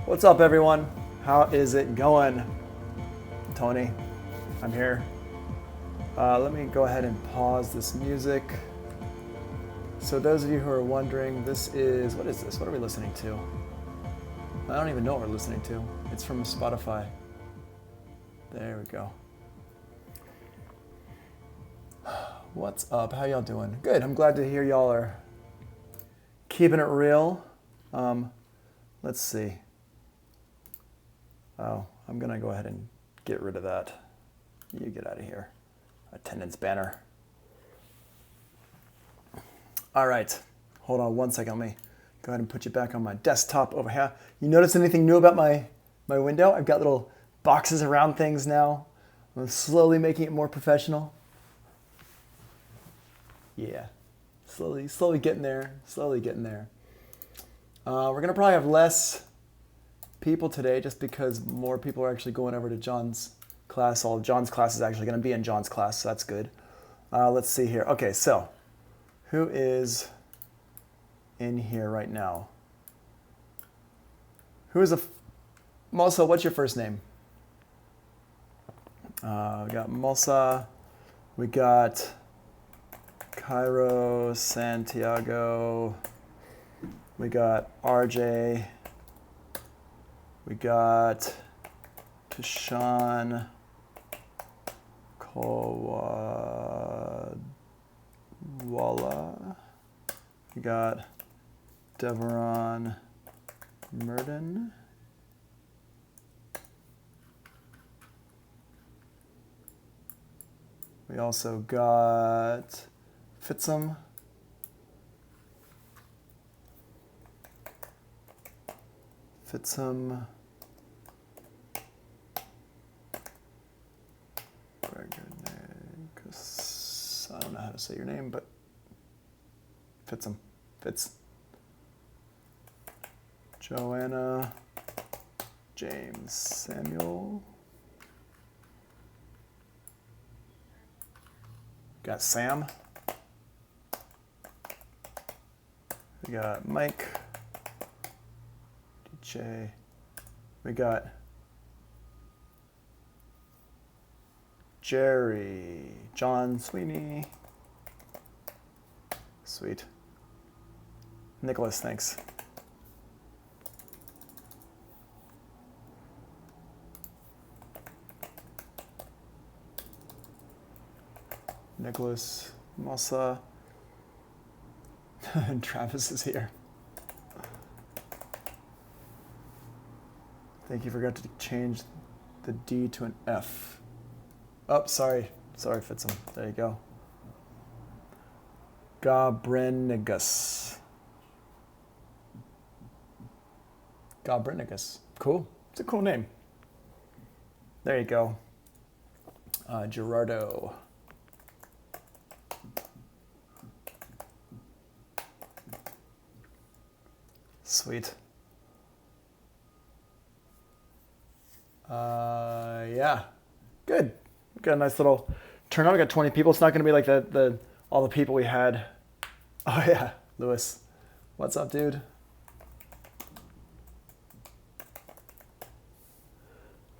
What's up, everyone? How is it going? Tony, I'm here. Let me go ahead and pause this music. So those of you who are wondering, this is, what is this? What are we listening to? I don't even know what we're listening to. It's from Spotify. There we go. What's up? How y'all doing? Good. I'm glad to hear y'all are keeping it real. Let's see. Oh, I'm gonna go ahead and get rid of that. You get out of here. Attendance banner. All right. Hold on one second. Let me go ahead and put you back on my desktop over here. You notice anything new about my window? I've got little boxes around things now. I'm slowly making it more professional. Yeah. Slowly getting there. Slowly getting there. We're gonna probably have less people today just because more people are actually going over to John's class. All of John's class is actually going to be in John's class, so that's good. Let's see here. Okay, so who is in here right now? Who is Mosa, what's your first name? We got Mosa. We got Cairo, Santiago. We got RJ. We got Kishan, Kowala. We got Deveron Murden. We also got Fitsum. I don't know how to say your name, but Fits. Joanna, James, Samuel. Got Sam. We got Mike, DJ. We got Jerry, John Sweeney. Sweet. Nicholas, thanks. Nicholas, Mosa, and Travis is here. I think you forgot to change the D to an F. Oh, sorry, Fitsum. There you go. Gabrenigus. Cool. It's a cool name. There you go. Gerardo. Sweet. Yeah. Good. Got a nice little turnout. We got 20 people. It's not going to be like all the people we had. Oh yeah, Lewis. What's up, dude?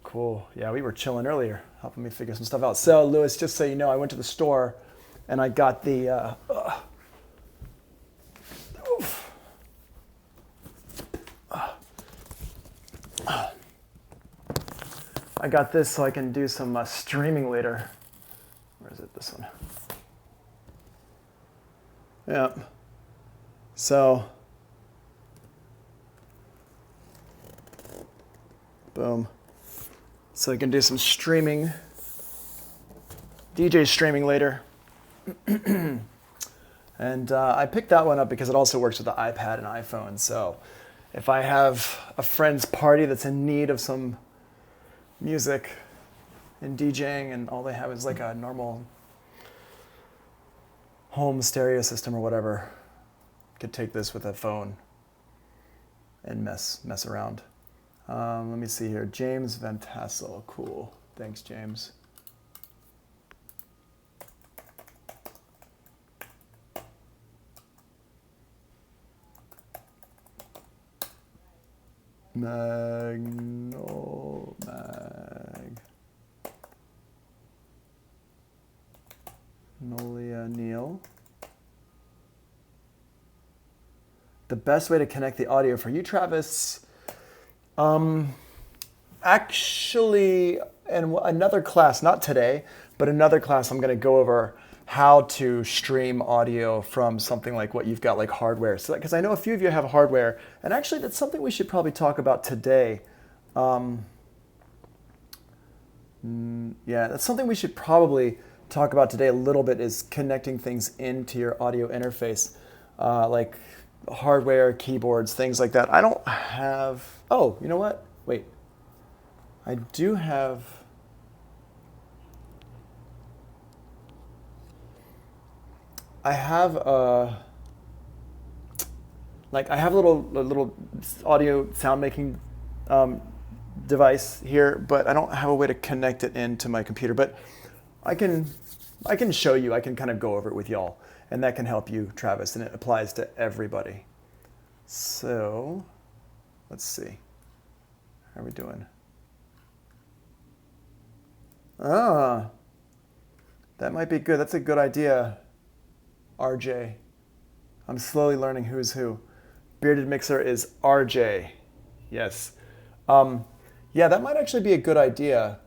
Cool. Yeah, we were chilling earlier, helping me figure some stuff out. So, Lewis, just so you know, I went to the store and I got the I got this so I can do some streaming later. Where is it? This one. Yeah. So, boom. So I can do some streaming, DJ streaming later. And I picked that one up because it also works with the iPad and iPhone. So if I have a friend's party that's in need of some music and DJing and all they have is like a normal home stereo system or whatever, could take this with a phone and mess around. Let me see here. James Van Tassel. Cool. Thanks, James. Magnolia Neil. The best way to connect the audio for you, Travis? Actually, in another class, not today, but another class, I'm going to go over how to stream audio from something like what you've got, like hardware. So, because I know a few of you have hardware, and actually that's something we should probably talk about today. Yeah, that's something we should probably talk about today a little bit, is connecting things into your audio interface, like hardware, keyboards, things like that. I don't have, oh, you know what? Wait, I do have, I have a little audio sound making device here, but I don't have a way to connect it into my computer. But I can show you. I can kind of go over it with y'all, and that can help you, Travis, and it applies to everybody. So let's see. How are we doing? Ah, that might be good. That's a good idea, RJ. I'm slowly learning who's who. Bearded Mixer is RJ. Yes. Yeah, that might actually be a good idea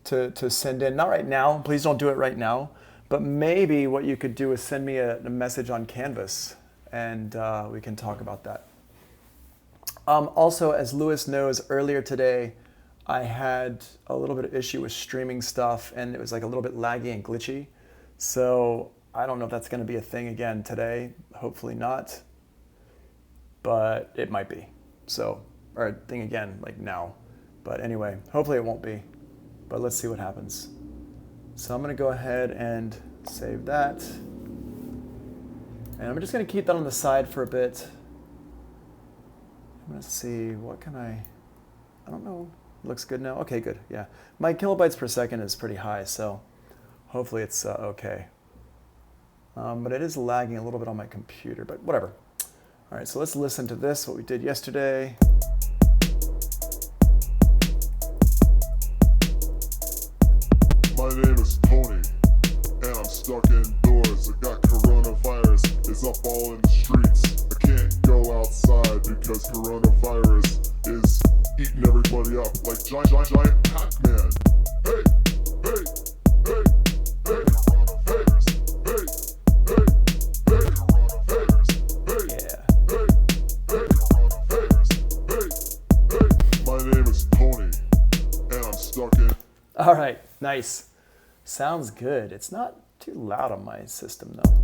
to send in. Not right now. Please don't do it right now. But maybe what you could do is send me a message on Canvas, and we can talk about that. Also, as Lewis knows, earlier today, I had a little bit of issue with streaming stuff, and it was like a little bit laggy and glitchy. So I don't know if that's going to be a thing again today. Hopefully not, but it might be. So, or a thing again, like now. But anyway, hopefully it won't be, but let's see what happens. So I'm going to go ahead and save that. And I'm just going to keep that on the side for a bit. I'm going to see, what can I don't know. Looks good now. Okay, good. Yeah. My kilobytes per second is pretty high, so hopefully it's okay. But it is lagging a little bit on my computer, but whatever. All right, so let's listen to this, what we did yesterday. My name is Tony, and I'm stuck indoors. I got coronavirus, it's up all in the streets. I can't go outside because coronavirus is eating everybody up like giant Pac-Man. Hey, hey, hey, hey, coronavirus. Hey, hey, hey, coronavirus. Hey, Yeah. hey, hey, coronavirus. Hey, hey. My name is Tony, and I'm stuck in. All right, nice. Sounds good. It's not too loud on my system though.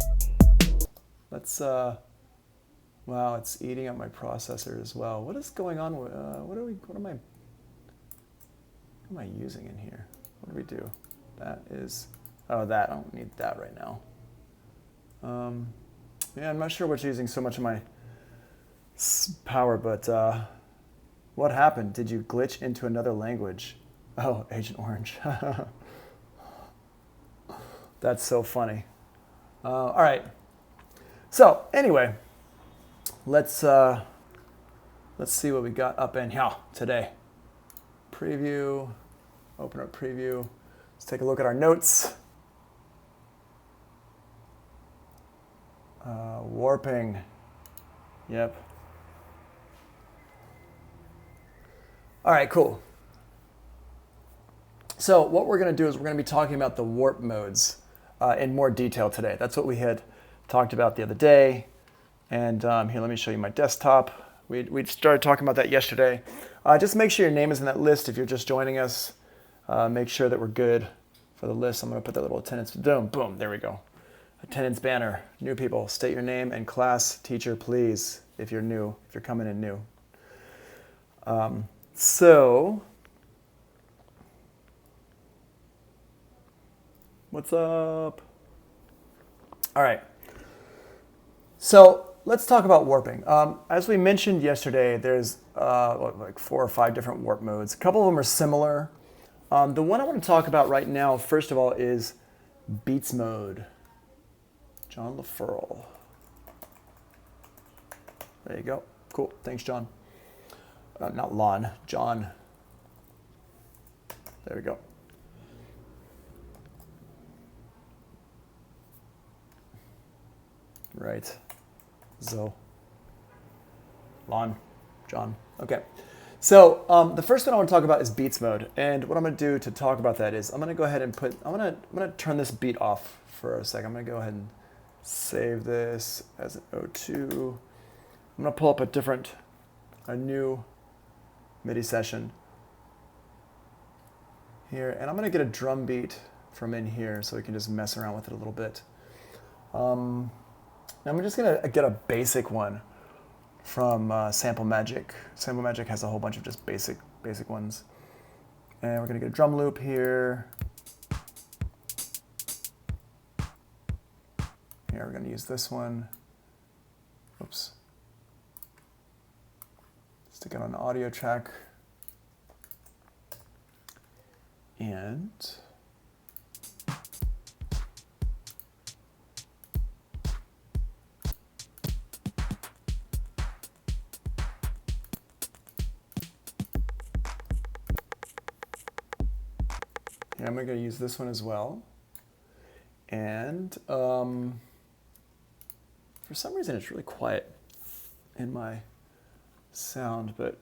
Let's, wow, it's eating up my processor as well. What is going on? What am I using in here? What do we do? That is, oh, that, I don't need that right now. Yeah, I'm not sure what's using so much of my power, but what happened? Did you glitch into another language? Oh, Agent Orange. That's so funny. All right. So anyway, let's see what we got up in here today. Preview. Open up preview. Let's take a look at our notes. Warping. Yep. All right, cool. So what we're going to do is we're going to be talking about the warp modes in more detail today. That's what we had talked about the other day. And here, let me show you my desktop. We started talking about that yesterday. Just make sure your name is in that list if you're just joining us. Make sure that we're good for the list. I'm going to put that little attendance, boom, boom, there we go. Attendance banner, new people, state your name and class, teacher, please, if you're new, if you're coming in new. So, what's up? All right. So let's talk about warping. As we mentioned yesterday, there's like 4 or 5 different warp modes. A couple of them are similar. The one I want to talk about right now, first of all, is Beats mode. John LaFurl. There you go. Cool. Thanks, John. not Lon, John. There we go. Right. Zo. Lon. John. Okay. So the first thing I want to talk about is beats mode. And what I'm going to do to talk about that is I'm going to go ahead and I'm going to turn this beat off for a second. I'm going to go ahead and save this as an O2. I'm going to pull up a new MIDI session here. And I'm going to get a drum beat from in here so we can just mess around with it a little bit. I'm just going to get a basic one from Sample Magic. Sample Magic has a whole bunch of just basic ones. And we're going to get a drum loop here. Here, we're going to use this one. Oops. Stick it on an audio track. And I'm going to use this one as well. And for some reason it's really quiet in my sound, but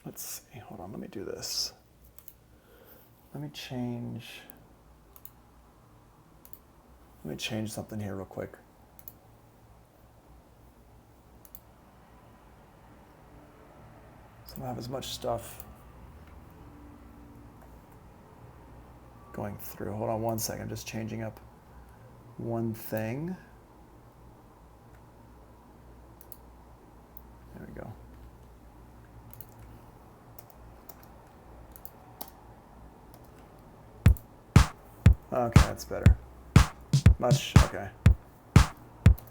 let's see. Hold on, let me do this. Let me change something here real quick. So I don't have as much stuff going through. Hold on one second, just changing up one thing. There we go. Okay, that's better. Okay.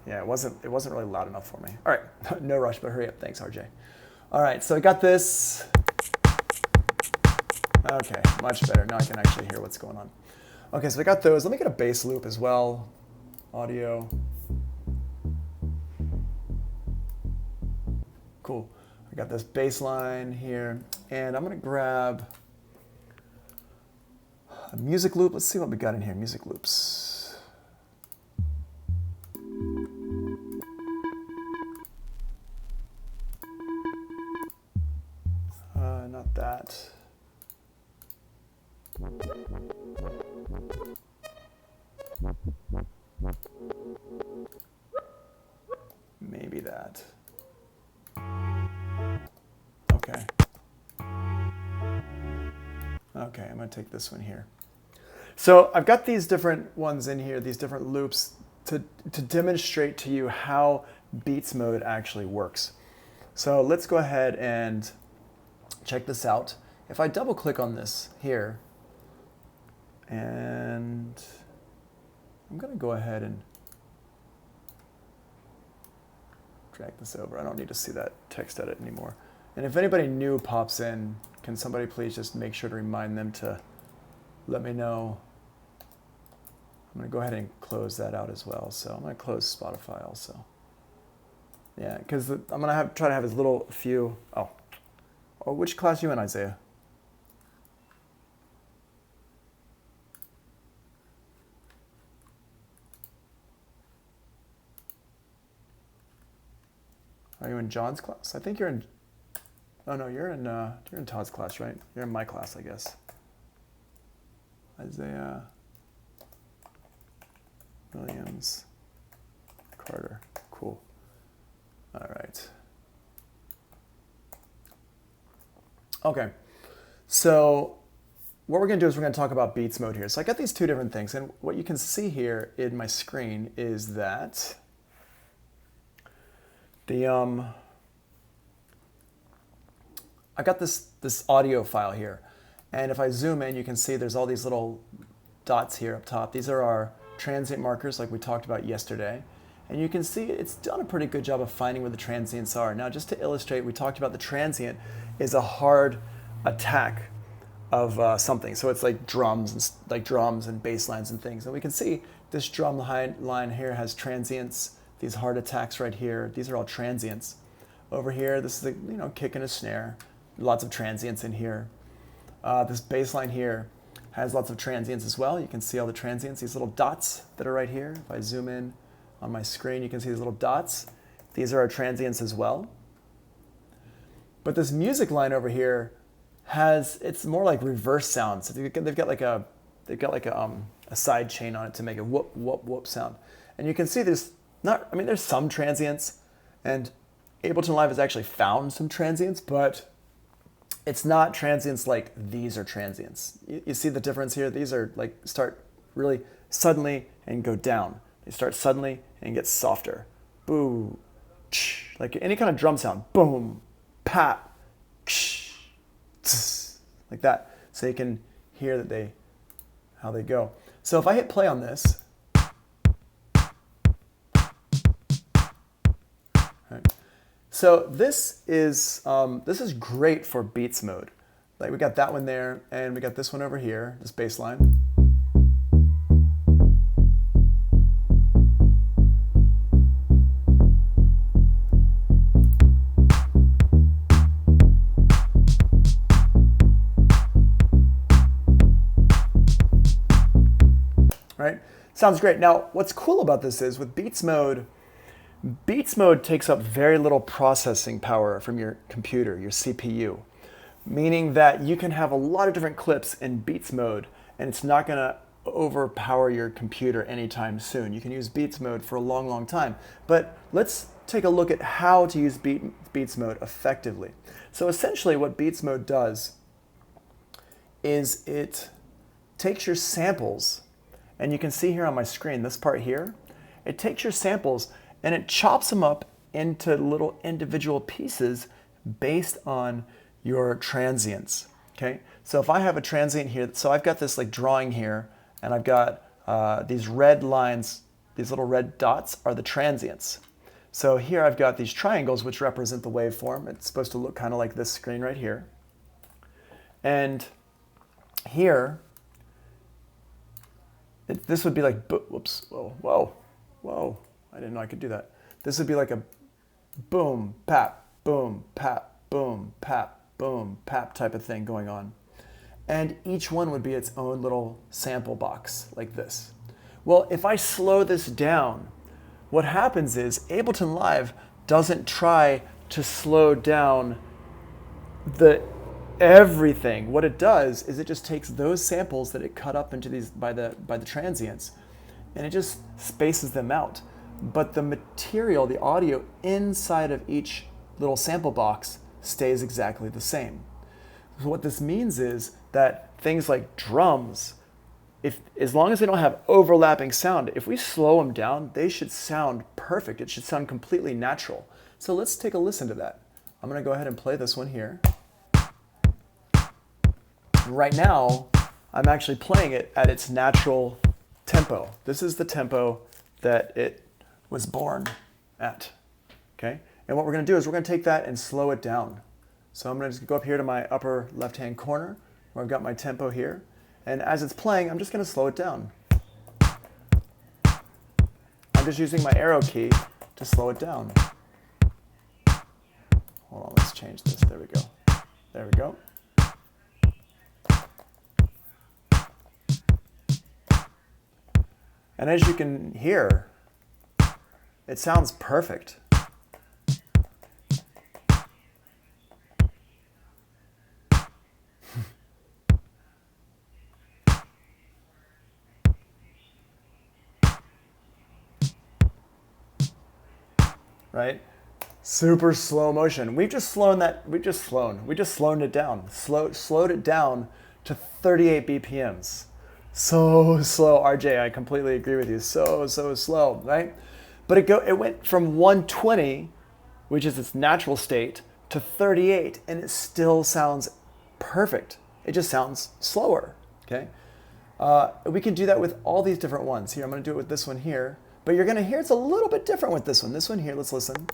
Yeah, it wasn't really loud enough for me. All right, no rush, but hurry up. Thanks, RJ. All right, so I got this. Okay, much better. Now I can actually hear what's going on. Okay, so I got those. Let me get a bass loop as well. Audio. Cool. I got this bass line here, and I'm going to grab a music loop. Let's see what we got in here. Music loops. Not that. Maybe that. Okay. Okay, I'm going to take this one here. So I've got these different ones in here, these different loops, to demonstrate to you how beats mode actually works. So let's go ahead and check this out. If I double click on this here, and I'm going to go ahead and drag this over. I don't need to see that text edit anymore. And if anybody new pops in, can somebody please just make sure to remind them to let me know. I'm going to go ahead and close that out as well. So I'm going to close Spotify also. Yeah, because I'm going to try to have as little few. Oh, which class are you in, Isaiah? Are you in John's class? I think you're in. Oh no, you're in Todd's class, right? You're in my class, I guess. Isaiah Williams Carter. Cool. All right. Okay. So what we're going to do is we're going to talk about beats mode here. So I got these two different things, and what you can see here in my screen is that I got this audio file here, and if I zoom in, you can see there's all these little dots here up top. These are our transient markers like we talked about yesterday, and you can see it's done a pretty good job of finding where the transients are. Now, just to illustrate, we talked about the transient is a hard attack of something. So it's like drums and bass lines and things. And we can see this drum line here has transients, these hard attacks right here. These are all transients. Over here, this is a kick and a snare. Lots of transients in here. This bass line here has lots of transients as well. You can see all the transients, these little dots that are right here. If I zoom in on my screen, you can see these little dots. These are our transients as well. But this music line over here it's more like reverse sounds. They've got like a side chain on it to make a whoop, whoop, whoop sound. And you can see there's some transients, and Ableton Live has actually found some transients, but it's not transients like these are transients. You see the difference here? These are like start really suddenly and go down. They start suddenly and get softer. Boo, like any kind of drum sound. Boom, pat, like that. So you can hear that how they go. So if I hit play on this, right. So this is great for beats mode. Like we got that one there, and we got this one over here, this bass line. Right? Sounds great. Now, what's cool about this is with Beats Mode takes up very little processing power from your computer, your CPU, meaning that you can have a lot of different clips in Beats Mode, and it's not going to overpower your computer anytime soon. You can use Beats Mode for a long, long time. But let's take a look at how to use Beats Mode effectively. So essentially what Beats Mode does is it takes your samples, and you can see here on my screen, this part here, it takes your samples and it chops them up into little individual pieces based on your transients, okay? So if I have a transient here, so I've got this like drawing here, and I've got these red lines, these little red dots are the transients. So here I've got these triangles which represent the waveform. It's supposed to look kind of like this screen right here. And here, this would be like, whoops, whoa, I didn't know I could do that. This would be like a boom, pap, boom, pap, boom, pap, boom, pap type of thing going on. And each one would be its own little sample box like this. Well, if I slow this down, what happens is Ableton Live doesn't try to slow down everything. What it does is it just takes those samples that it cut up into these by the transients, and it just spaces them out. But the material, the audio inside of each little sample box stays exactly the same. So what this means is that things like drums, as long as they don't have overlapping sound, if we slow them down, they should sound perfect. It should sound completely natural. So let's take a listen to that. I'm going to go ahead and play this one here. Right now, I'm actually playing it at its natural tempo. This is the tempo that it was born at, okay? And what we're gonna do is we're gonna take that and slow it down. So I'm gonna just go up here to my upper left-hand corner where I've got my tempo here. And as it's playing, I'm just gonna slow it down. I'm just using my arrow key to slow it down. Hold on, let's change this. There we go. There we go. And as you can hear, it sounds perfect. Right? Super slow motion. We've just slowed it down. Slowed it down to 38 BPMs. So slow, RJ, I completely agree with you. So slow, right? But it went from 120, which is its natural state, to 38, and it still sounds perfect. It just sounds slower, okay? We can do that with all these different ones. Here, I'm gonna do it with this one here, but you're gonna hear it's a little bit different with this one. This one here, let's listen.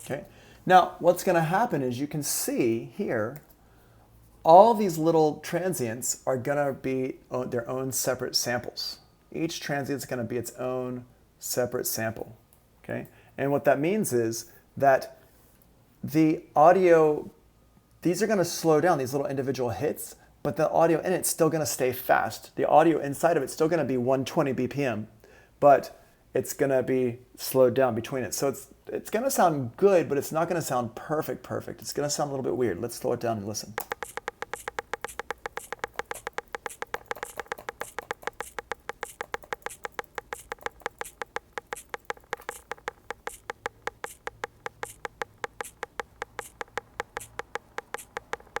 Okay. Now, what's going to happen is you can see here, all these little transients are going to be their own separate samples. Each transient is going to be its own separate sample. Okay? And what that means is that the audio, these are going to slow down, these little individual hits, but the audio in it's still going to stay fast. The audio inside of it's still going to be 120 BPM, but it's going to be slowed down between it. So it's going to sound good, but it's not going to sound perfect. It's going to sound a little bit weird. Let's slow it down and listen.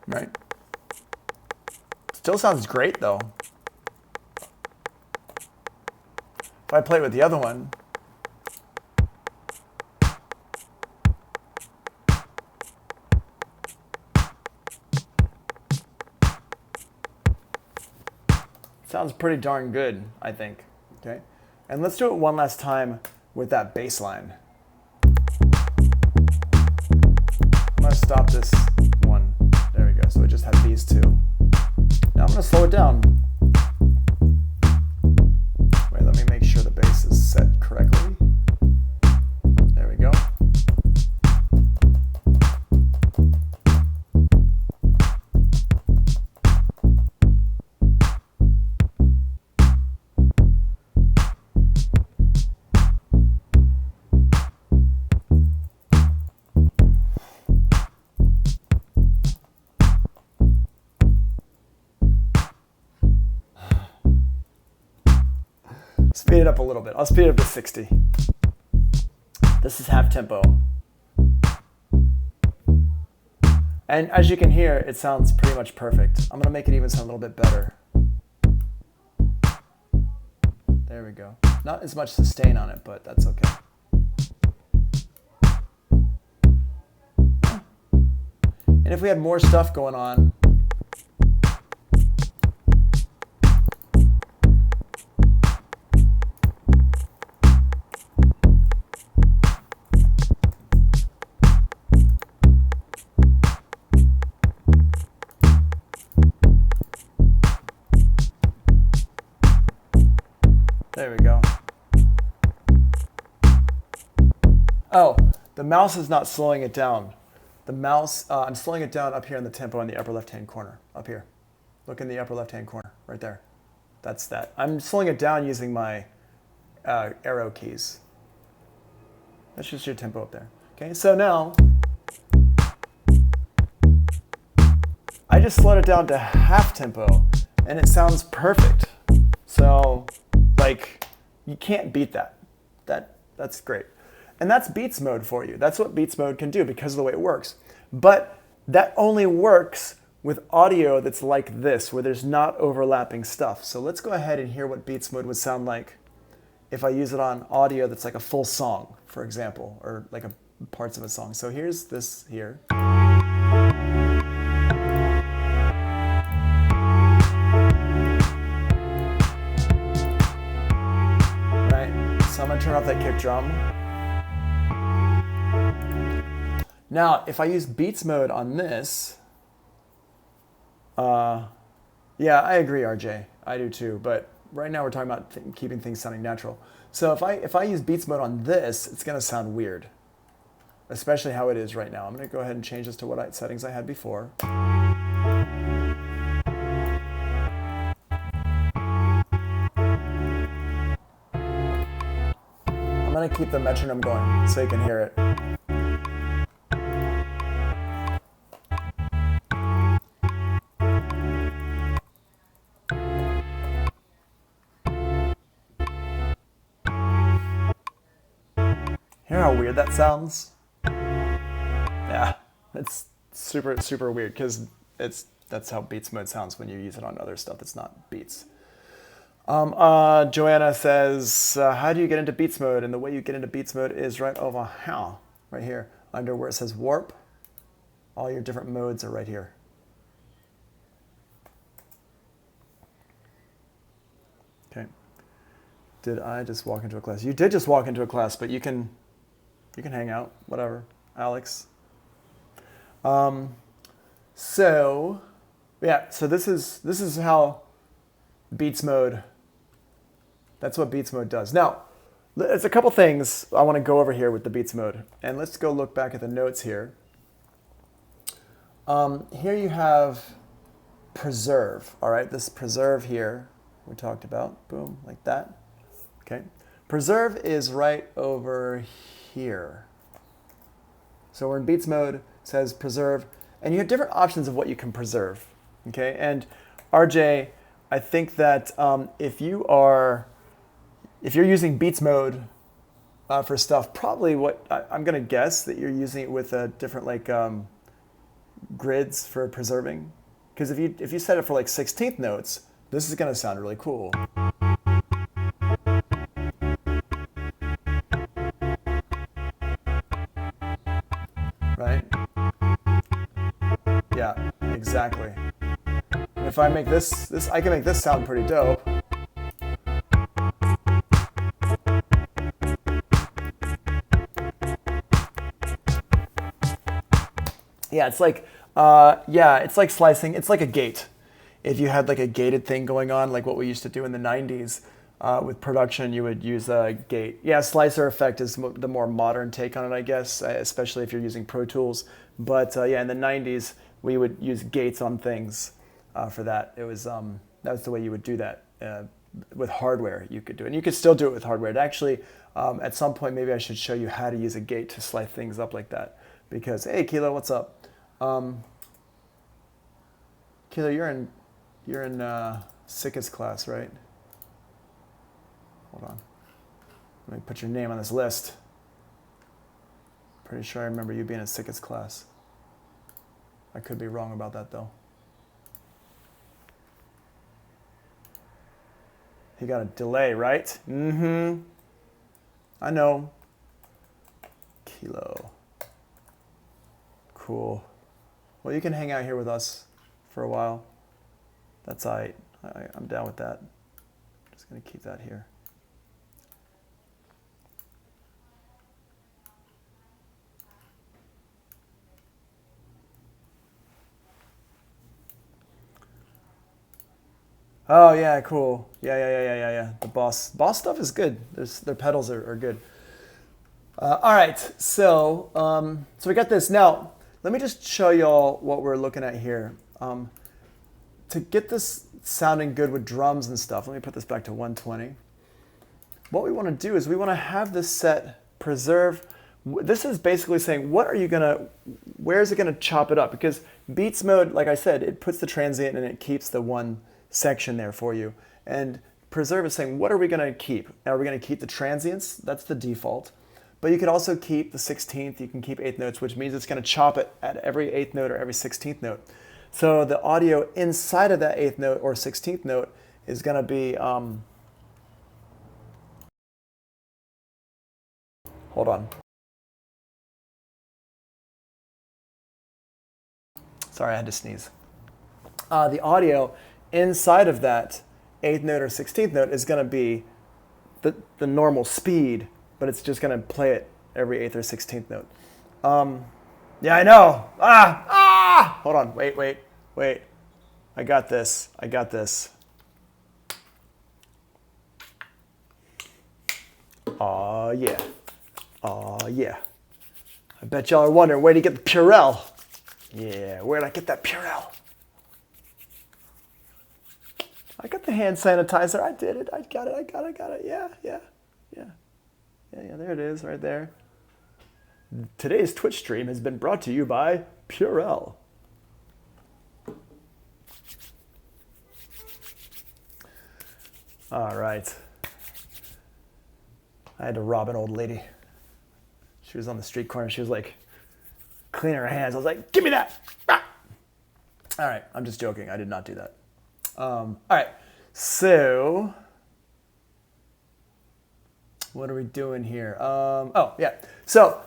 Right? Still sounds great though. If I play it with the other one, sounds pretty darn good, I think. Okay? And let's do it one last time with that bass line. I'm gonna stop this one. There we go. So we just have these two. Now I'm gonna slow it down. Wait, let me make sure the bass is set correctly. There we go. Speed it up a little bit. I'll speed it up to 60. This is half tempo. And as you can hear, it sounds pretty much perfect. I'm going to make it even sound a little bit better. There we go. Not as much sustain on it, but that's okay. And if we had more stuff going on, there we go. Oh, the mouse is not slowing it down. The mouse, I'm slowing it down up here in the tempo in the upper left-hand corner, up here. Look in the upper left-hand corner, right there. That's that. I'm slowing it down using my arrow keys. That's just your tempo up there. Okay, so now, I just slowed it down to half tempo, and it sounds perfect. So, like, you can't beat that. That's great. And that's Beats Mode for you. That's what Beats Mode can do because of the way it works. But that only works with audio that's like this, where there's not overlapping stuff. So let's go ahead and hear what Beats Mode would sound like if I use it on audio that's like a full song, for example, or like parts of a song. So here's this here. So I'm going to turn off that kick drum. Now, if I use Beats Mode on this, yeah, I agree, RJ. I do too. But right now we're talking about keeping things sounding natural. So if I use Beats Mode on this, it's going to sound weird, especially how it is right now. I'm going to go ahead and change this to what settings I had before. I'm going to keep the metronome going so you can hear it. Hear how weird that sounds? Yeah, it's super, super weird because that's how Beats Mode sounds when you use it on other stuff that's not Beats. Joanna says, how do you get into Beats Mode? And the way you get into Beats Mode is right over here, right here, under where it says Warp. All your different modes are right here. Okay. Did I just walk into a class? You did just walk into a class, but you can hang out, whatever, Alex. So Yeah, so this is how Beats Mode, that's what Beats Mode does. Now, there's a couple things I want to go over here with the Beats Mode. And let's go look back at the notes here. Here you have preserve, all right? This preserve here we talked about, boom, like that, okay? Preserve is right over here. So we're in Beats Mode, it says preserve, and you have different options of what you can preserve, okay? And RJ, I think that if you're using Beats Mode for stuff, probably what I'm gonna guess that you're using it with a different like grids for preserving. Because if you set it for like 16th notes, this is gonna sound really cool. Right? Yeah, exactly. And if I make this, I can make this sound pretty dope. Yeah, it's like, it's like slicing. It's like a gate. If you had like a gated thing going on, like what we used to do in the 90s with production, you would use a gate. Yeah, slicer effect is the more modern take on it, I guess, especially if you're using Pro Tools. But yeah, in the 90s, we would use gates on things for that. It was that was the way you would do that. With hardware, you could do it. And you could still do it with hardware. And actually, at some point, maybe I should show you how to use a gate to slice things up like that. Because, hey, Kilo, what's up? Kilo, you're in Sickest class, right? Hold on. Let me put your name on this list. Pretty sure I remember you being in Sickest class. I could be wrong about that, though. He got a delay, right? Mm-hmm. I know. Kilo. Cool. Well, you can hang out here with us for a while. That's all right. I'm down with that. Just going to keep that here. Oh, yeah, cool. Yeah. The Boss stuff is good. Their pedals are good. All right, so we got this. Now, let me just show y'all what we're looking at here. To get this sounding good with drums and stuff, let me put this back to 120. What we want to do is we want to have this set preserve. This is basically saying, where is it going to chop it up? Because Beats Mode, like I said, it puts the transient and it keeps the one section there for you. And preserve is saying, what are we going to keep? Are we going to keep the transients? That's the default. But you could also keep the 16th, you can keep 8th notes, which means it's going to chop it at every 8th note or every 16th note. So the audio inside of that 8th note or 16th note is going to be, hold on. Sorry, I had to sneeze. The audio inside of that 8th note or 16th note is going to be the normal speed, but it's just going to play it every 8th or 16th note. Yeah, I know. Hold on. Wait. I got this. Yeah. I bet y'all are wondering, where do you get the Purell? Yeah, where'd I get that Purell? I got the hand sanitizer. I did it. I got it. Yeah. There it is, right there. Today's Twitch stream has been brought to you by Purell. All right. I had to rob an old lady. She was on the street corner. She was like cleaning her hands. I was like, give me that. Ah! All right, I'm just joking. I did not do that. All right, so what are we doing here? Oh, yeah. So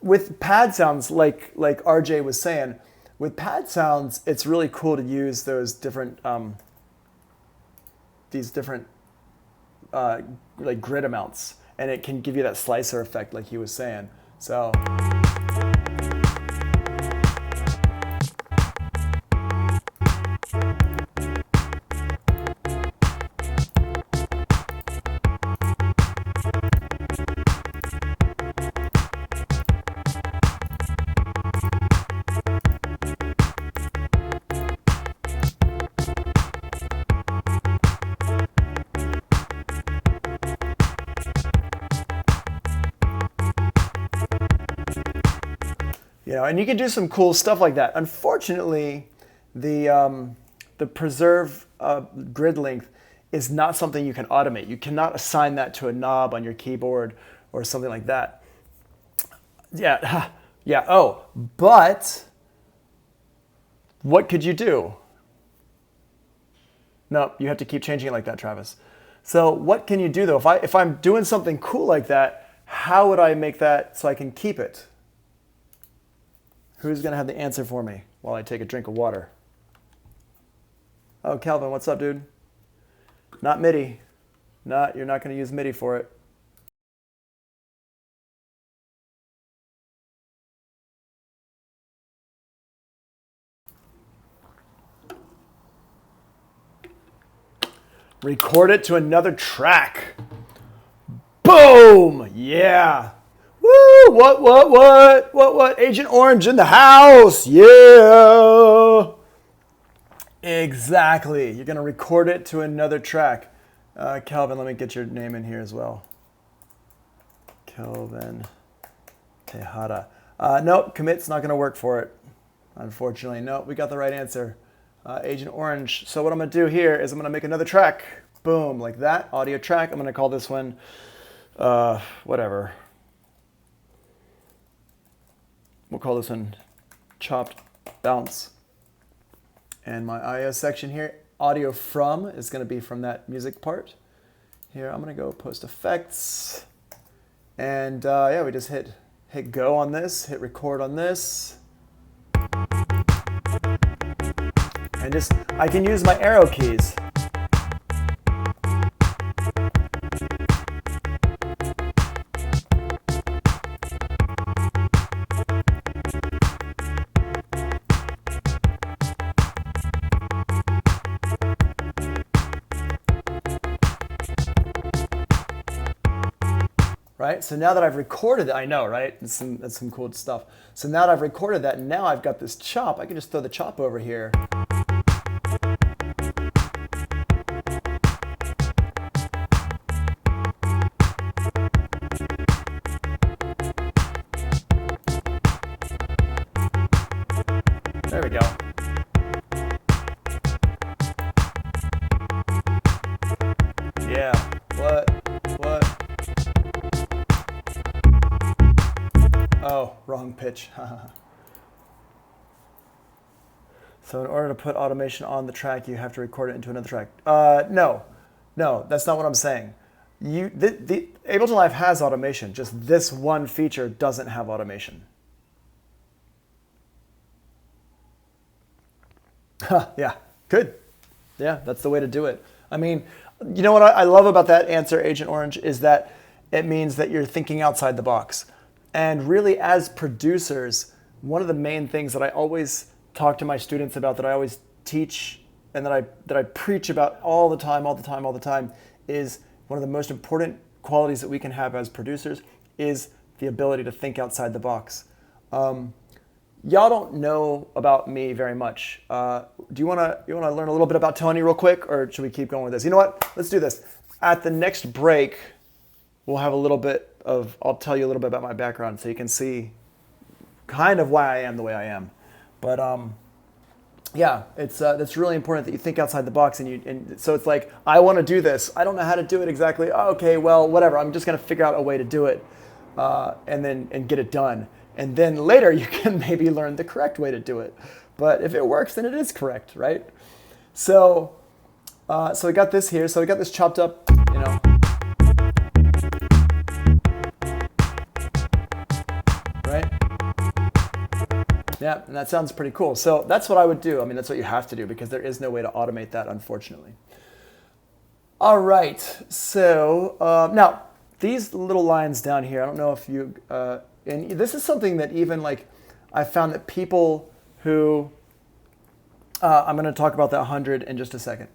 with pad sounds, like RJ was saying, with pad sounds, it's really cool to use those different, like grid amounts, and it can give you that slicer effect like he was saying. So. You know, and you can do some cool stuff like that. Unfortunately, the preserve grid length is not something you can automate. You cannot assign that to a knob on your keyboard or something like that. Yeah, yeah. Oh, but what could you do? No, you have to keep changing it like that, Travis. So what can you do though? If I'm doing something cool like that, how would I make that so I can keep it? Who's gonna have the answer for me while I take a drink of water? Oh, Calvin, what's up, dude? Not MIDI. You're not gonna use MIDI for it. Record it to another track. Boom! Yeah. Woo! What? Agent Orange in the house. Yeah. Exactly. You're going to record it to another track. Calvin, let me get your name in here as well. Kelvin Tejada. Nope, commit's not going to work for it. Unfortunately, nope, we got the right answer. Agent Orange. So what I'm going to do here is I'm going to make another track. Boom, like that. Audio track. I'm going to call this one, whatever. We'll call this one Chopped Bounce. And my IO section here, audio from, is going to be from that music part. Here, I'm going to go post effects. And yeah, we just hit go on this, hit record on this. And just, I can use my arrow keys. Right? So now that I've recorded it, I know, right? That's some cool stuff. So now that I've recorded that, and now I've got this chop, I can just throw the chop over here. There we go. Yeah. What? Oh, wrong pitch. So in order to put automation on the track, you have to record it into another track. No, that's not what I'm saying. The Ableton Live has automation, just this one feature doesn't have automation. Yeah, good. Yeah, that's the way to do it. I mean, you know what I love about that answer, Agent Orange, is that it means that you're thinking outside the box. And really, as producers, one of the main things that I always talk to my students about, that I always teach, and that I preach about all the time, is one of the most important qualities that we can have as producers is the ability to think outside the box. Y'all don't know about me very much. Do you wanna learn a little bit about Tony real quick, or should we keep going with this? You know what? Let's do this. At the next break, we'll have a little bit of, I'll tell you a little bit about my background so you can see kind of why I am the way I am. But yeah, it's really important that you think outside the box, and so it's like, I want to do this. I don't know how to do it exactly. Oh, okay, well, whatever. I'm just going to figure out a way to do it, and get it done. And then later you can maybe learn the correct way to do it. But if it works, then it is correct, right? So we got this here. So we got this chopped up, you know. Right? Yeah, and that sounds pretty cool. So that's what I would do. I mean, that's what you have to do, because there is no way to automate that, unfortunately. All right, so now these little lines down here, I don't know if you, and this is something that even like, I found that people who, I'm going to talk about that 100 in just a second.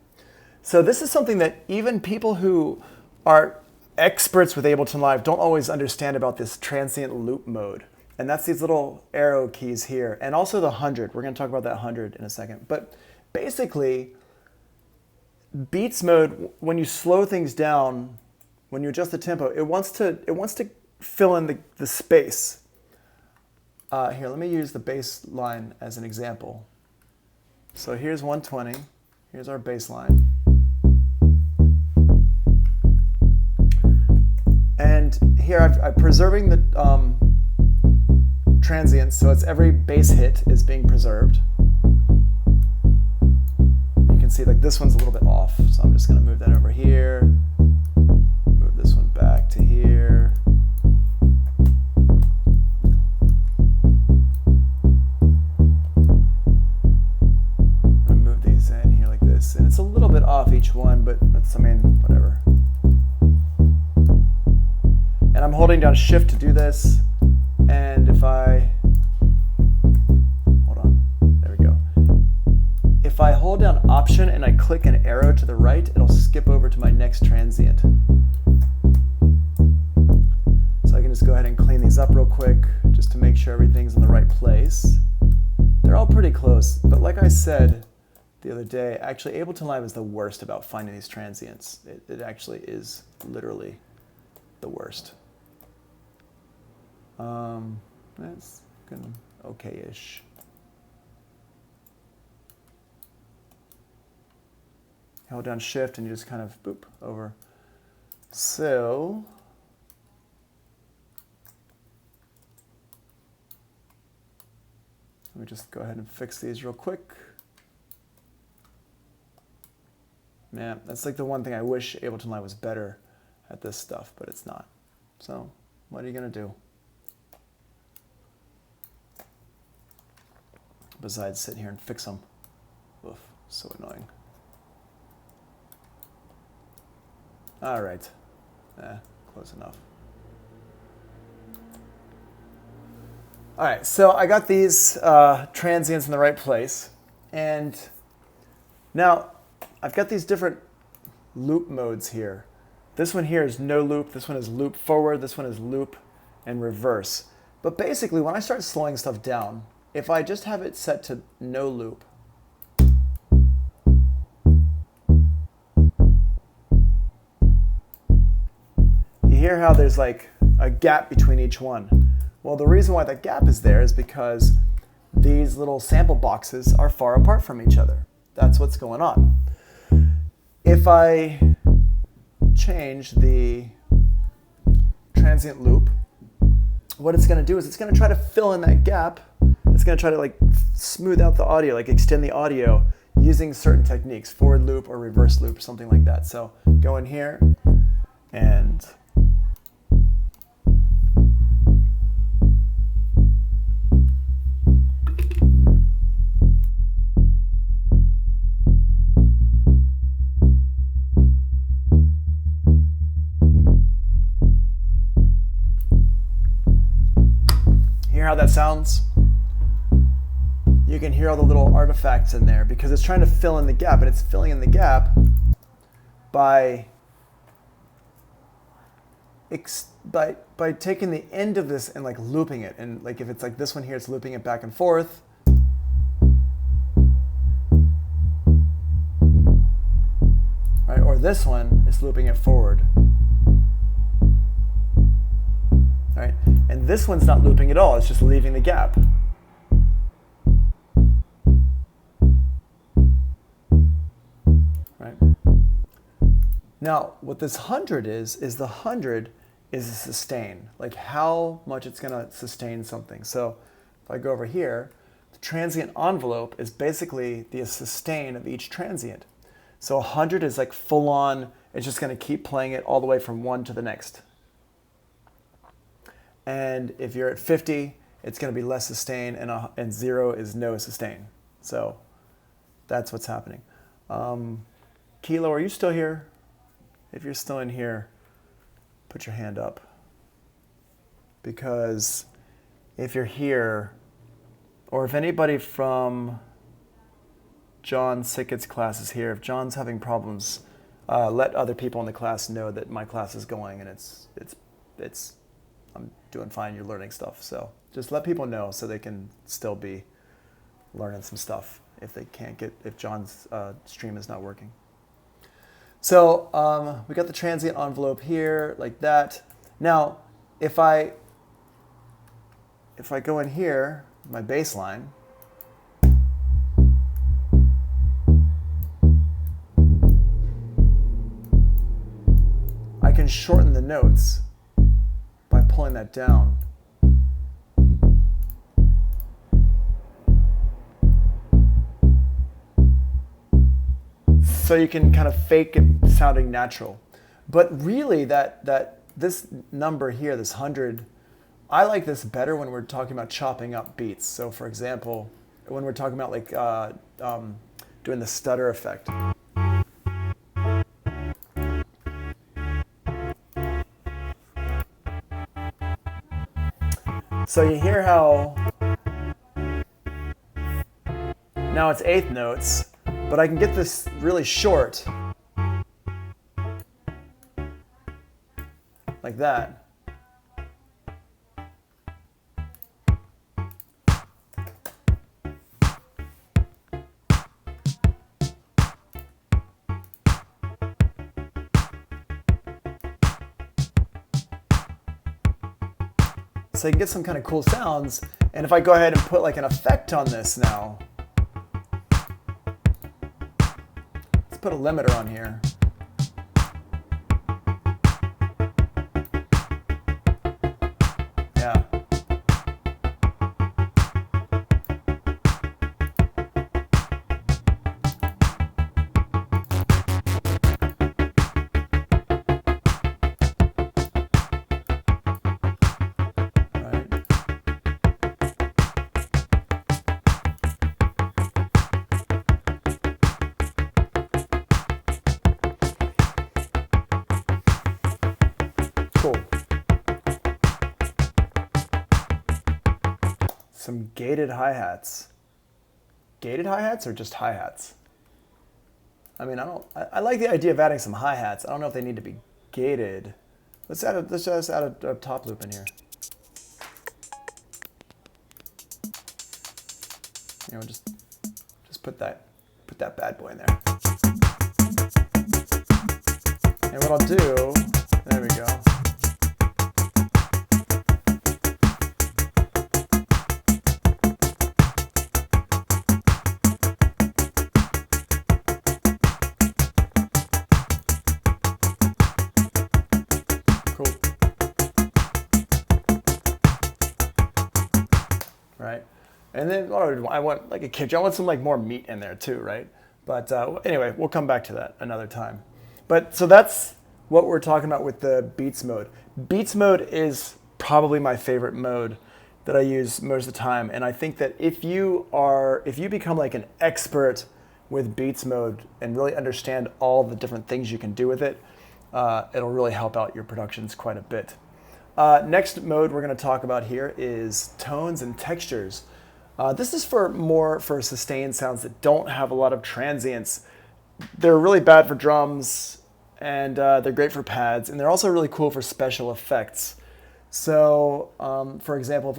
So this is something that even people who are experts with Ableton Live don't always understand about this transient loop mode. And that's these little arrow keys here. And also the 100. We're going to talk about that 100 in a second. But basically, beats mode, when you slow things down, when you adjust the tempo, it wants to fill in the space. Here, let me use the bass line as an example. So here's 120. Here's our bass line. And here I'm preserving the transients, so it's every bass hit is being preserved. You can see like this one's a little bit off, so I'm just going to move that over here. Move this one back to here. And it's a little bit off each one, but that's, I mean, whatever. And I'm holding down Shift to do this. And if I, hold on, there we go. If I hold down Option and I click an arrow to the right, it'll skip over to my next transient. So I can just go ahead and clean these up real quick, just to make sure everything's in the right place. They're all pretty close, but like I said the other day, actually Ableton Live is the worst about finding these transients. It actually is literally the worst. That's good, okay-ish. Hold down Shift and you just kind of boop over. So let me just go ahead and fix these real quick. Man, that's like the one thing I wish Ableton Live was better at this stuff, but it's not. So, what are you gonna do? Besides sit here and fix them. Oof, so annoying. All right, close enough. All right, so I got these transients in the right place, and now I've got these different loop modes here. This one here is no loop, this one is loop forward, this one is loop and reverse. But basically, when I start slowing stuff down, if I just have it set to no loop, you hear how there's like a gap between each one. Well, the reason why that gap is there is because these little sample boxes are far apart from each other. That's what's going on. If I change the transient loop, what it's going to do is it's going to try to fill in that gap. It's going to try to like smooth out the audio, like extend the audio using certain techniques, forward loop or reverse loop or something like that. So go in here and hear how that sounds? You can hear all the little artifacts in there because it's trying to fill in the gap, and it's filling in the gap by taking the end of this and like looping it. And like if it's like this one here, it's looping it back and forth. Right? Or this one is looping it forward. Right? And this one's not looping at all, it's just leaving the gap. Right? Now, what this 100 is the 100 is a sustain, like how much it's going to sustain something. So if I go over here, the transient envelope is basically the sustain of each transient. So 100 is like full on, it's just going to keep playing it all the way from one to the next. And if you're at 50, it's going to be less sustain, and 0 is no sustain. So that's what's happening. Kilo, are you still here? If you're still in here, put your hand up. Because if you're here, or if anybody from John Sickett's class is here, if John's having problems, let other people in the class know that my class is going and I'm doing fine, you're learning stuff. So just let people know so they can still be learning some stuff if John's stream is not working. So we got the transient envelope here, like that. Now, if I if I go in here, my bass line, I can shorten the notes by pulling that down. So you can kind of fake it sounding natural. But really this number here, this 100, I like this better when we're talking about chopping up beats. So for example, when we're talking about like doing the stutter effect. So you hear how now it's eighth notes, but I can get this really short, like that. So you can get some kind of cool sounds, and if I go ahead and put like an effect on this now, let's put a limiter on here. Yeah. Cool. Some gated hi-hats. Gated hi-hats or just hi-hats? I mean, I like the idea of adding some hi-hats. I don't know if they need to be gated. Let's just add a top loop in here. You know, just put that bad boy in there. And what I'll do, there we go. Right, and then I want like a kick. I want some like more meat in there too, right? But anyway, we'll come back to that another time. But so that's what we're talking about with the beats mode. Beats mode is probably my favorite mode that I use most of the time, and I think that if you become like an expert with beats mode and really understand all the different things you can do with it, it'll really help out your productions quite a bit. Next mode we're going to talk about here is tones and textures. This is for sustained sounds that don't have a lot of transients. They're really bad for drums, and they're great for pads, and they're also really cool for special effects. So, for example,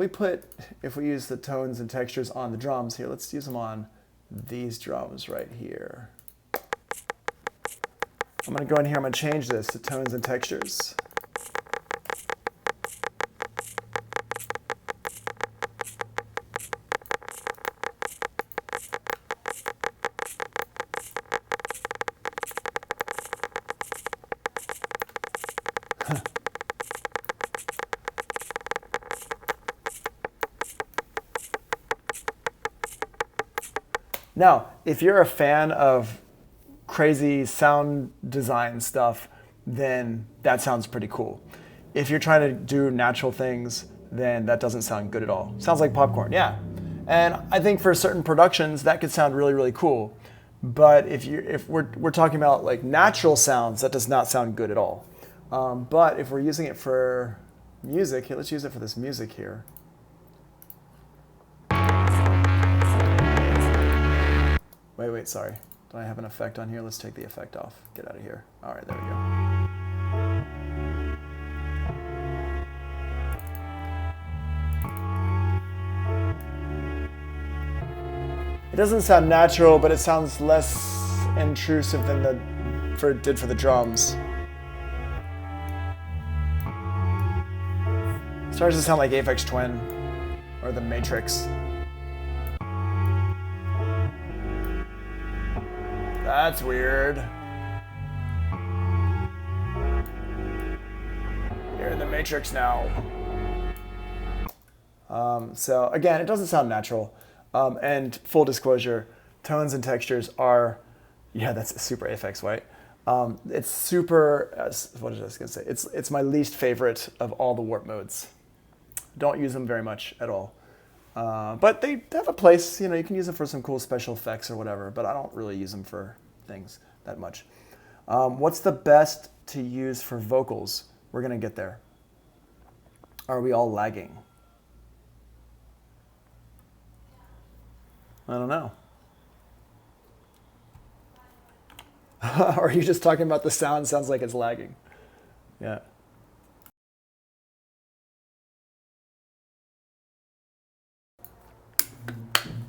if we use the tones and textures on the drums here, let's use them on these drums right here. I'm going to go in here. I'm going to change this to tones and textures. Now, if you're a fan of crazy sound design stuff, then that sounds pretty cool. If you're trying to do natural things, then that doesn't sound good at all. Sounds like popcorn, yeah. And I think for certain productions, that could sound really, really cool. But if we're talking about like natural sounds, that does not sound good at all. But if we're using it for music, here, let's use it for this music here. Wait, sorry. Do I have an effect on here? Let's take the effect off. Get out of here. All right, there we go. It doesn't sound natural, but it sounds less intrusive than it did for the drums. It starts to sound like Aphex Twin. or the matrix. That's weird. You're in the matrix now. So again, it doesn't sound natural. And full disclosure, tones and textures are, yeah, that's super Aphex White. It's super, what was I going to say? It's my least favorite of all the warp modes. Don't use them very much at all. But they have a place, you know, you can use them for some cool special effects or whatever, but I don't really use them for things that much. What's the best to use for vocals? We're going to get there. Are we all lagging? I don't know. Or are you just talking about the sound? Sounds like it's lagging. Yeah.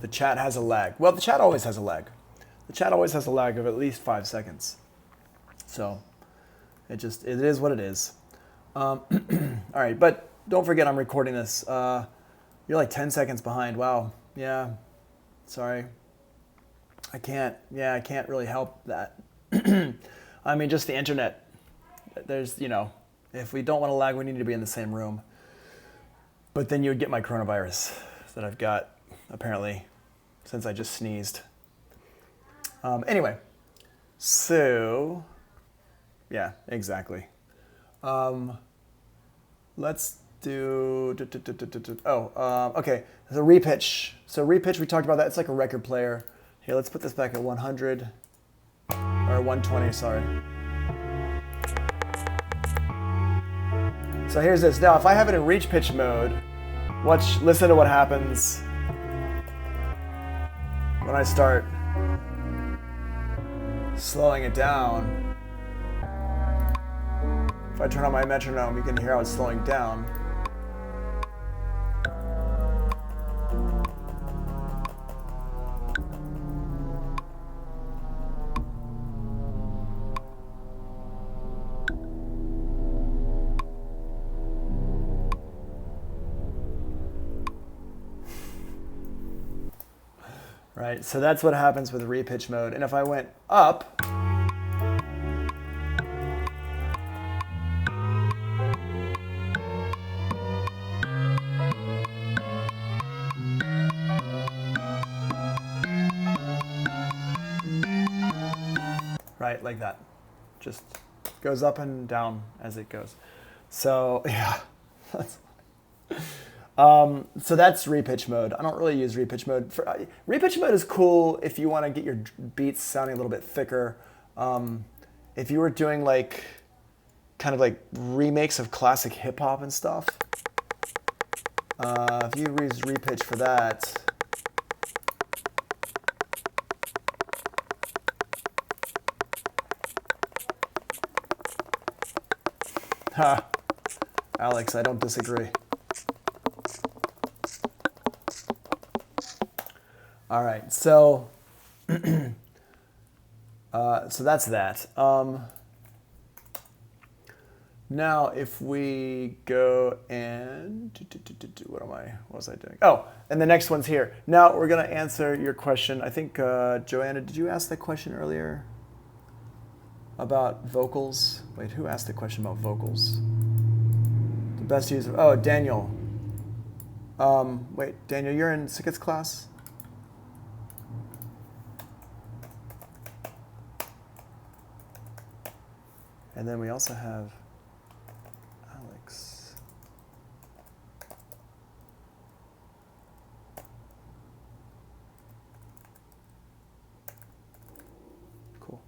The chat has a lag. Well, the chat always has a lag. The chat always has a lag of at least 5 seconds. So it is what it is. All right, but don't forget I'm recording this. You're like 10 seconds behind. Wow. Yeah. Sorry. I can't really help that. I mean, just the internet. There's, you know, if we don't want to lag, we need to be in the same room. But then you would get my coronavirus that I've got, apparently, since I just sneezed. Anyway, so, yeah, exactly. Let's do, okay, the repitch. So repitch, we talked about that. It's like a record player. Here, let's put this back at 100, or 120, sorry. So here's this. Now, if I have it in reach pitch mode, listen to what happens when I start slowing it down. If I turn on my metronome, you can hear how it's slowing down. Right, so that's what happens with repitch mode. And if I went up, right, like that. Just goes up and down as it goes. So, yeah. So that's repitch mode. I don't really use repitch mode. Repitch mode is cool if you want to get your beats sounding a little bit thicker. If you were doing like, kind of like remakes of classic hip hop and stuff, if you use repitch for that, ha, Alex, I don't disagree. All right, so so that's that. Now, if we go and what was I doing? Oh, and the next one's here. Now we're gonna answer your question. I think Joanna, did you ask that question earlier about vocals? Wait, who asked the question about vocals? The best use of, oh, Daniel. Wait, Daniel, you're in Siket's class? And then we also have Alex. Cool.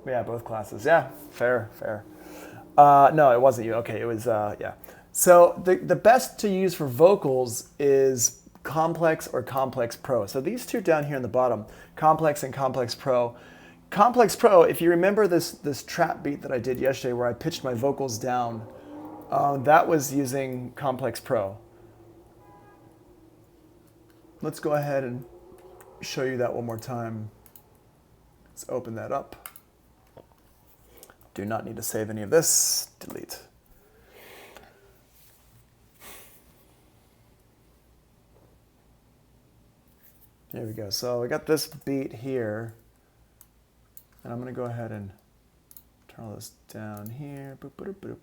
Yeah, both classes. Yeah, fair. No, it wasn't you. Okay, it was, yeah. So the best to use for vocals is Complex or Complex Pro. So these two down here in the bottom, Complex and Complex Pro. Complex Pro, if you remember this trap beat that I did yesterday where I pitched my vocals down, that was using Complex Pro. Let's go ahead and show you that one more time. Let's open that up. Do not need to save any of this. Delete. Here we go. So we got this beat here. And I'm going to go ahead and turn all this down here. Boop, boop, boop.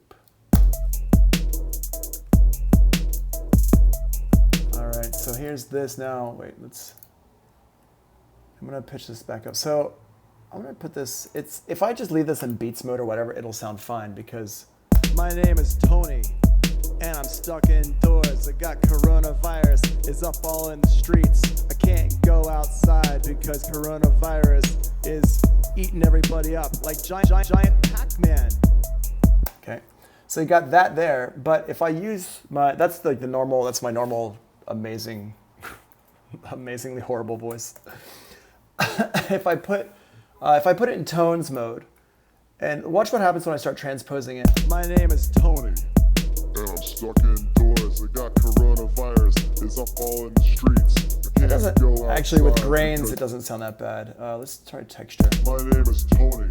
All right, so here's this now. Wait, I'm going to pitch this back up. So I'm going to put this, if I just leave this in beats mode or whatever, it'll sound fine because my name is Tony and I'm stuck indoors. I got coronavirus, it's up all in the streets. I can't go outside because coronavirus is eating everybody up like giant Pac-Man. Okay, so you got that there, but if I use that's like that's my normal amazingly horrible voice. If I put it in tones mode, and watch what happens when I start transposing it. My name is Tony. And I'm stuck indoors. I got coronavirus. It's up all in the streets. I It can't doesn't, go actually with outside grains, because it doesn't sound that bad. Let's try texture. my name is Tony.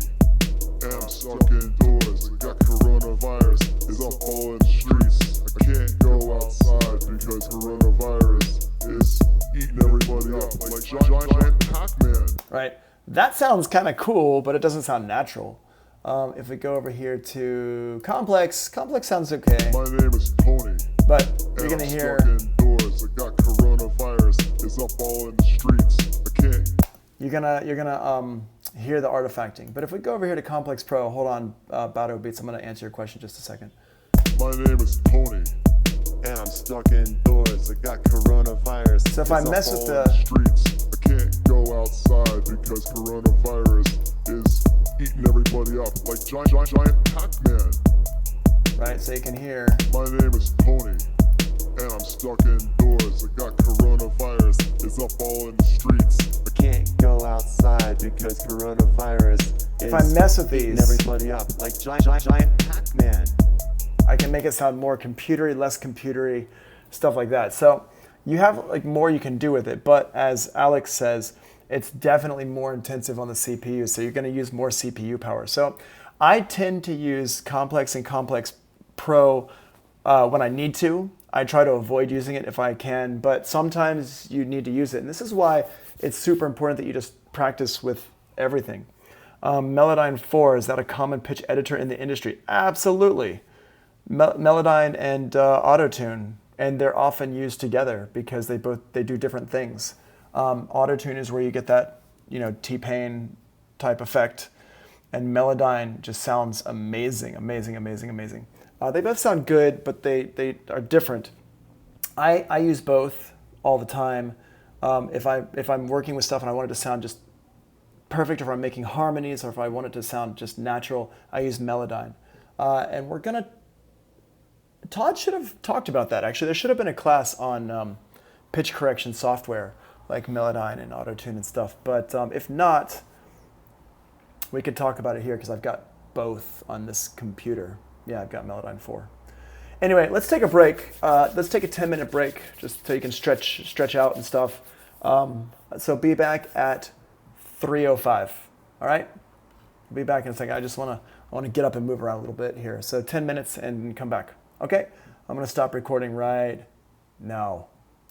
And I'm stuck indoors. I got coronavirus. It's up all in the streets. I can't go outside because coronavirus is eating everybody up like giant Pac-Man. Right, that sounds kind of cool, but it doesn't sound natural. If we go over here to complex sounds okay. My name is Tony. But you're and gonna I'm hear stuck indoors. I got coronavirus. It's up all in the streets. I can't. you're gonna hear the artifacting. But if we go over here to Complex Pro, hold on, Bado Beats, I'm gonna answer your question in just a second. My name is Tony. And I'm stuck indoors. I got coronavirus. So if I mess with the streets, I can't go outside because coronavirus is eating everybody up like giant Pac-Man. right, so you can hear. My name is Tony, and I'm stuck indoors. I got coronavirus. It's up all in the streets. I can't go outside because coronavirus If I mess with eating these, everybody up like giant Pac-Man. I can make it sound more computery, less computery, stuff like that. So you have like more you can do with it, but as Alex says, it's definitely more intensive on the CPU, so you're going to use more CPU power. So I tend to use Complex and Complex Pro when I need to. I try to avoid using it if I can, but sometimes you need to use it. And this is why it's super important that you just practice with everything. Melodyne 4, is that a common pitch editor in the industry? Absolutely. Melodyne and Autotune, and they're often used together because they do different things. Autotune is where you get that, T-Pain type effect, and Melodyne just sounds amazing. They both sound good, but they are different. I use both all the time. If I'm working with stuff and I want it to sound just perfect, or if I'm making harmonies, or if I want it to sound just natural, I use Melodyne. And Todd should have talked about that, actually. There should have been a class on pitch correction software, like Melodyne and Autotune and stuff. But if not, we could talk about it here because I've got both on this computer. Yeah, I've got Melodyne 4. Anyway, let's take a break. Let's take a 10-minute break just so you can stretch out and stuff. So be back at 3:05. All right? I'll be back in a second. I want to get up and move around a little bit here. So 10 minutes and come back. Okay? I'm going to stop recording right now.